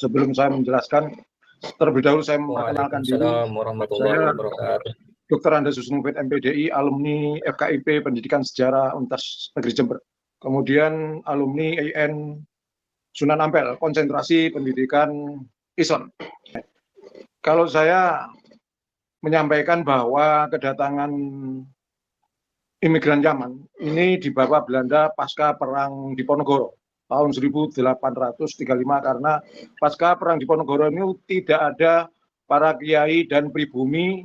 Sebelum saya menjelaskan, terlebih dahulu saya memperkenalkan diri. Waalaikumsalam warahmatullahi Saya wabarakatuh. Dr. Andes Susnufit MPDI, alumni FKIP Pendidikan Sejarah Universitas Negeri Jember. Kemudian alumni IN Sunan Ampel, konsentrasi pendidikan Islam. Kalau saya menyampaikan bahwa kedatangan imigran Yaman ini dibawa Belanda pasca Perang Diponegoro tahun 1835, karena pasca Perang Diponegoro ini tidak ada para kiai dan pribumi,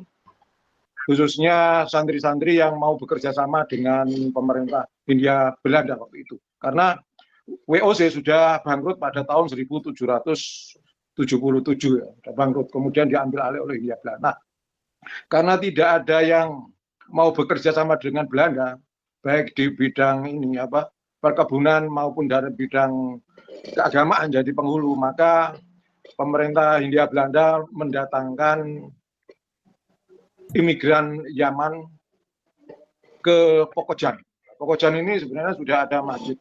khususnya santri-santri yang mau bekerja sama dengan pemerintah Hindia Belanda waktu itu. Karena WOC sudah bangkrut pada tahun 1777 ya, sudah bangkrut, kemudian diambil alih oleh Hindia Belanda. Nah, karena tidak ada yang mau bekerja sama dengan Belanda, baik di bidang ini perkebunan maupun dari bidang keagamaan jadi penghulu, maka pemerintah Hindia Belanda mendatangkan imigran Yaman ke Pokojan. Pokojan ini sebenarnya sudah ada masjid.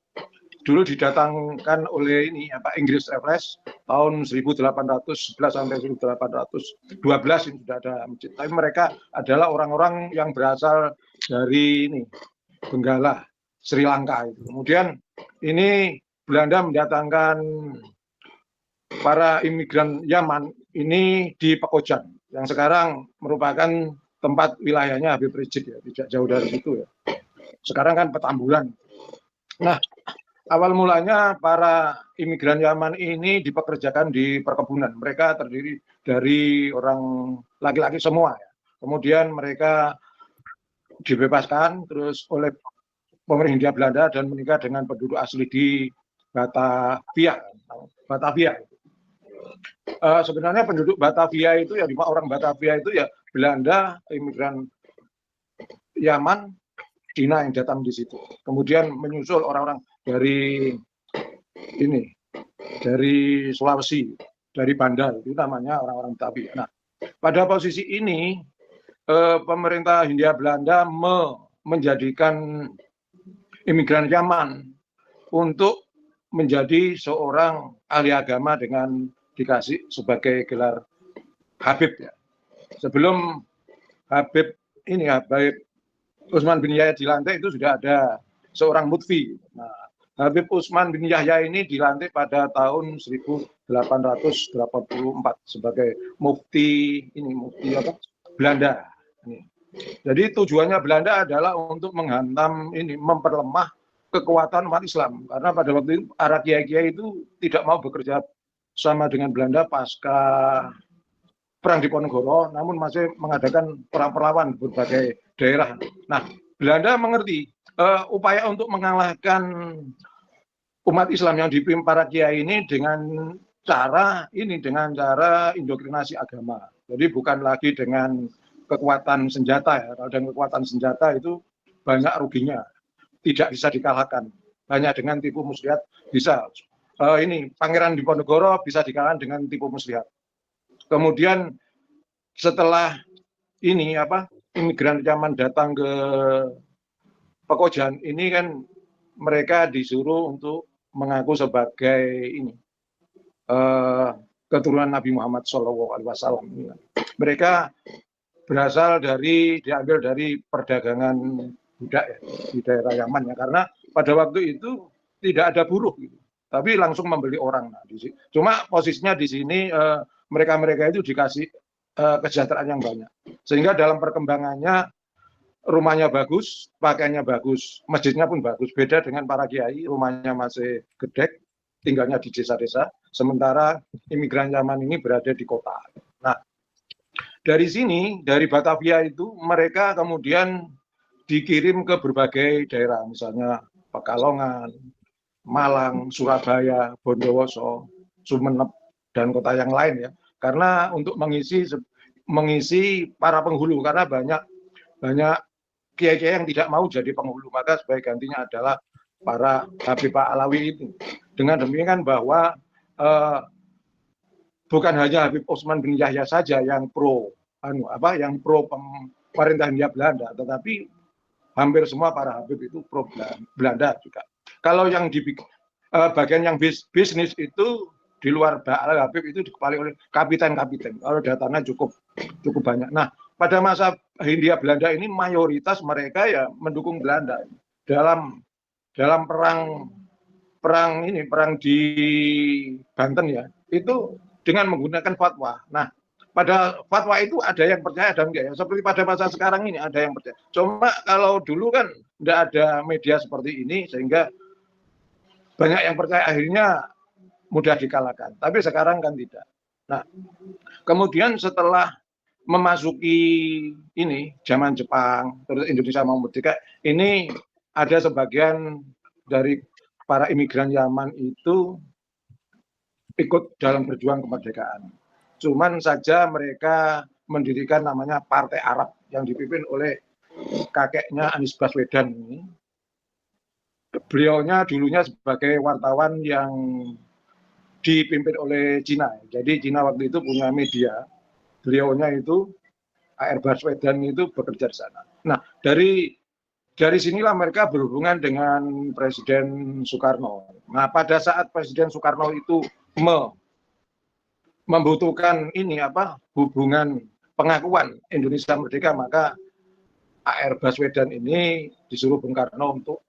Dulu didatangkan oleh Inggris Raffles tahun 1811 sampai 1812 ini sudah ada masjid. Tapi mereka adalah orang-orang yang berasal dari Benggala, Sri Lanka itu. Kemudian ini Belanda mendatangkan para imigran Yaman ini di Pekojan, yang sekarang merupakan tempat wilayahnya Habib Rizik ya, tidak jauh dari situ ya. Sekarang kan Petamburan. Nah, awal mulanya para imigran Yaman ini dipekerjakan di perkebunan. Mereka terdiri dari orang laki-laki semua ya. Kemudian mereka dibebaskan terus oleh pemerintah Hindia Belanda dan menikah dengan penduduk asli di Batavia. Sebenarnya penduduk Batavia itu ya, 5 orang Batavia itu ya Belanda, imigran Yaman, Cina yang datang di situ. Kemudian menyusul orang-orang dari Sulawesi, dari Banda, itu namanya orang-orang Batavia. Nah, pada posisi ini pemerintah Hindia Belanda menjadikan imigran Yaman untuk menjadi seorang ahli agama dengan dikasih sebagai gelar Habib ya. Sebelum Habib Utsman bin Yahya dilantik itu sudah ada seorang mufti. Nah, Habib Utsman bin Yahya ini dilantik pada tahun 1884 sebagai mufti Belanda. Jadi tujuannya Belanda adalah untuk menghantam memperlemah kekuatan umat Islam, karena pada waktu itu para kiai-kiai itu tidak mau bekerja sama dengan Belanda pasca Perang Diponegoro, namun masih mengadakan perang-perlawan di berbagai daerah. Nah, Belanda mengerti upaya untuk mengalahkan umat Islam yang dipimpin para kiai ini dengan cara indoktrinasi agama. Jadi bukan lagi dengan kekuatan senjata ya. Kalau dengan kekuatan senjata itu banyak ruginya, tidak bisa dikalahkan. Hanya dengan tipu muslihat bisa. Pangeran Diponegoro bisa dikalahkan dengan tipu muslihat. Kemudian setelah imigran Yaman datang ke Pekojan, ini kan mereka disuruh untuk mengaku sebagai keturunan Nabi Muhammad SAW. Mereka diambil dari perdagangan budak ya, di daerah Yaman ya, karena pada waktu itu tidak ada buruh gitu, tapi langsung membeli orang. Nah, cuma posisinya di sini mereka itu dikasih kesejahteraan yang banyak, sehingga dalam perkembangannya rumahnya bagus, pakaiannya bagus, masjidnya pun bagus. Beda dengan para kiai, rumahnya masih gedek, tinggalnya di desa-desa, sementara imigran Yaman ini berada di kota. Nah, dari sini, dari Batavia itu mereka kemudian dikirim ke berbagai daerah, misalnya Pekalongan, Malang, Surabaya, Bondowoso, Sumeneb, dan kota yang lain ya. Karena untuk mengisi para penghulu, karena banyak kiai-kiai yang tidak mau jadi penghulu, maka sebagai gantinya adalah para Habib Alawi itu. Dengan demikian bahwa bukan hanya Habib Utsman bin Yahya saja yang pro pemerintah Hindia Belanda, tetapi hampir semua para Habib itu pro Belanda juga. Kalau yang di bagian yang bisnis itu di luar Habib itu dikepali oleh kapiten-kapiten. Kalau datanya cukup banyak. Nah, pada masa Hindia Belanda ini mayoritas mereka ya mendukung Belanda dalam perang di Banten ya. Itu dengan menggunakan fatwa. Nah, pada fatwa itu ada yang percaya dan enggak ya. Seperti pada masa sekarang ini ada yang percaya. Cuma kalau dulu kan tidak ada media seperti ini sehingga banyak yang percaya, akhirnya mudah dikalahkan. Tapi sekarang kan tidak. Nah, kemudian setelah memasuki ini zaman Jepang, terus Indonesia mau merdeka, ini ada sebagian dari para imigran Yaman itu ikut dalam berjuang kemerdekaan. Cuman saja mereka mendirikan namanya Partai Arab yang dipimpin oleh kakeknya Anies Baswedan ini. Beliaunya dulunya sebagai wartawan yang dipimpin oleh Cina. Jadi Cina waktu itu punya media. Beliaunya itu AR Baswedan itu bekerja di sana. Nah, dari sinilah mereka berhubungan dengan Presiden Soekarno. Nah, pada saat Presiden Soekarno itu membutuhkan hubungan pengakuan Indonesia merdeka, maka AR Baswedan ini disuruh Bung Karno untuk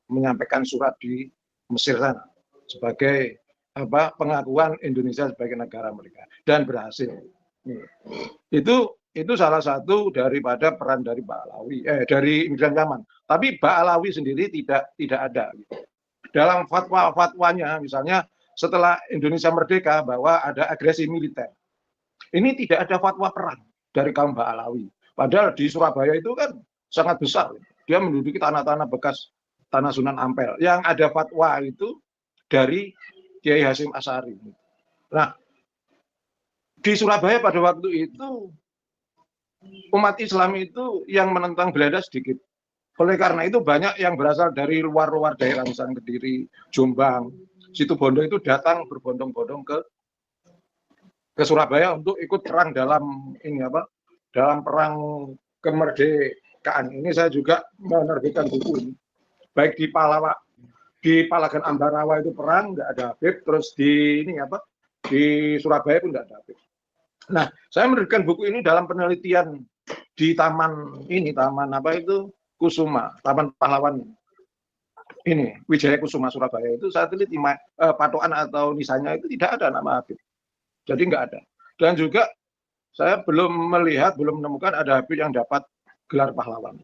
menyampaikan surat di Mesir sana sebagai pengakuan Indonesia sebagai negara mereka, dan berhasil. Itu salah satu daripada peran dari dari imigran Yaman. Tapi Ba'alawi sendiri tidak ada. Dalam fatwanya misalnya setelah Indonesia merdeka bahwa ada agresi militer. Ini tidak ada fatwa perang dari kaum Ba'alawi. Padahal di Surabaya itu kan sangat besar. Dia menduduki tanah-tanah bekas tanah Sunan Ampel. Yang ada fatwa itu dari Kiai Hasyim Asy'ari. Nah, di Surabaya pada waktu itu umat Islam itu yang menentang Belanda sedikit. Oleh karena itu banyak yang berasal dari luar-luar daerah, misalnya Kediri, Jombang, Situbondo itu datang berbondong-bondong ke Surabaya untuk ikut perang dalam dalam perang kemerdekaan. Ini saya juga menerbitkan buku ini. Baik di Palagan Ambarawa itu perang nggak ada Habib, terus di Surabaya pun nggak ada Habib. Nah, saya menerbitkan buku ini dalam penelitian di taman Kusuma, Taman Pahlawan ini, Wijaya Kusuma Surabaya itu. Saya teliti patokan atau nisannya itu tidak ada nama Habib. Jadi nggak ada. Dan juga saya belum menemukan ada Habib yang dapat gelar pahlawan.